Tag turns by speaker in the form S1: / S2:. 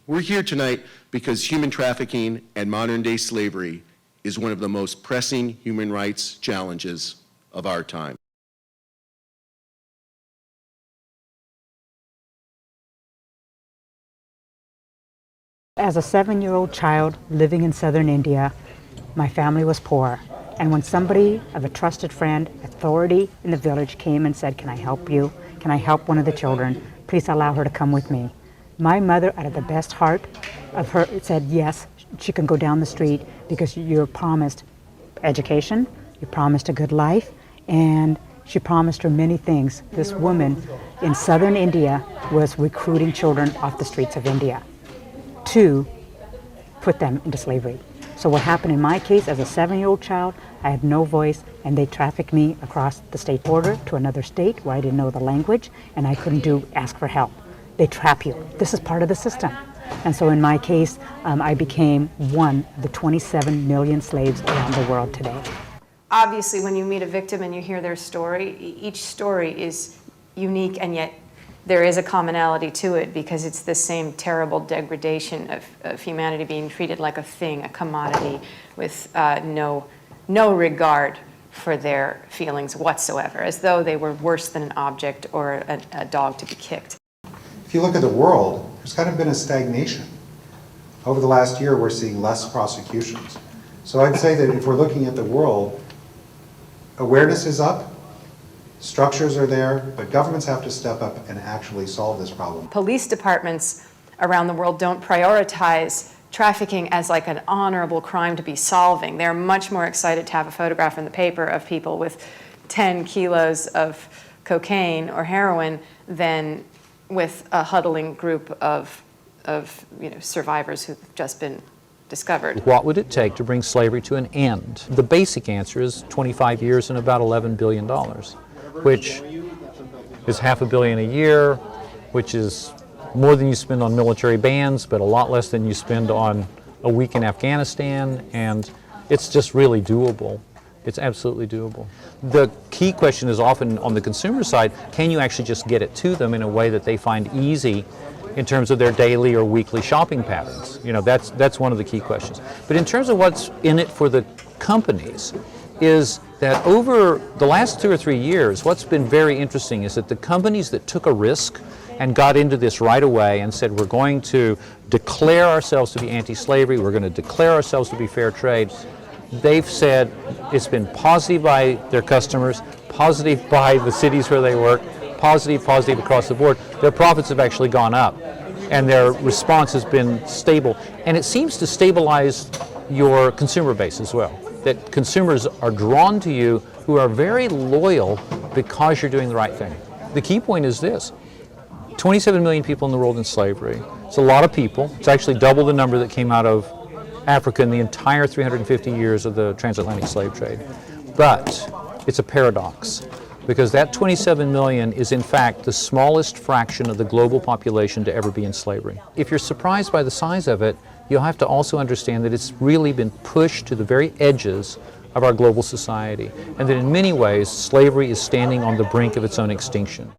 S1: We're here tonight because human trafficking and modern-day slavery is one of the most pressing human rights challenges of our time.
S2: As a 7-year-old child living in southern India, my family was poor. And when somebody of a trusted friend, authority in the village came and said, "Can I help you? Can I help one of the children? Please allow her to come with me." My mother, out of the best heart of her, said, "Yes, she can go down the street because you're promised education, you promised a good life, and she promised her many things." This woman in southern India was recruiting children off the streets of India to put them into slavery. So what happened in my case, as a 7-year-old child, I had no voice, and they trafficked me across the state border to another state where I didn't know the language, and I couldn't ask for help. They trap you. This is part of the system. And so in my case, I became one of the 27 million slaves around the world today.
S3: Obviously, when you meet a victim and you hear their story, each story is unique, and yet there is a commonality to it because it's the same terrible degradation of humanity being treated like a thing, a commodity, with no regard for their feelings whatsoever, as though they were worse than an object or a dog to be kicked.
S4: If you look at the world, there's kind of been a stagnation. Over the last year, we're seeing less prosecutions. So I'd say that if we're looking at the world, awareness is up, structures are there, but governments have to step up and actually solve this problem.
S3: Police departments around the world don't prioritize trafficking as like an honorable crime to be solving. They're much more excited to have a photograph in the paper of people with 10 kilos of cocaine or heroin than with a huddling group of survivors who've just been discovered.
S5: What would it take to bring slavery to an end? The basic answer is 25 years and about $11 billion. Which is $500 million a year, which is more than you spend on military bands, but a lot less than you spend on a week in Afghanistan, and it's just really doable. It's absolutely doable. The key question is often on the consumer side, can you actually just get it to them in a way that they find easy in terms of their daily or weekly shopping patterns? You know, that's one of the key questions. But in terms of what's in it for the companies, is that over the last 2 or 3 years, what's been very interesting is that the companies that took a risk and got into this right away and said, we're going to declare ourselves to be anti-slavery, we're going to declare ourselves to be fair trade, they've said it's been positive by their customers, positive by the cities where they work, positive across the board. Their profits have actually gone up, and their response has been stable. And it seems to stabilize your consumer base as well. That consumers are drawn to you who are very loyal because you're doing the right thing. The key point is this: 27 million people in the world in slavery. It's a lot of people. It's actually double the number that came out of Africa in the entire 350 years of the transatlantic slave trade. But it's a paradox, because that 27 million is in fact the smallest fraction of the global population to ever be in slavery. If you're surprised by the size of it, you'll have to also understand that it's really been pushed to the very edges of our global society, and that in many ways slavery is standing on the brink of its own extinction.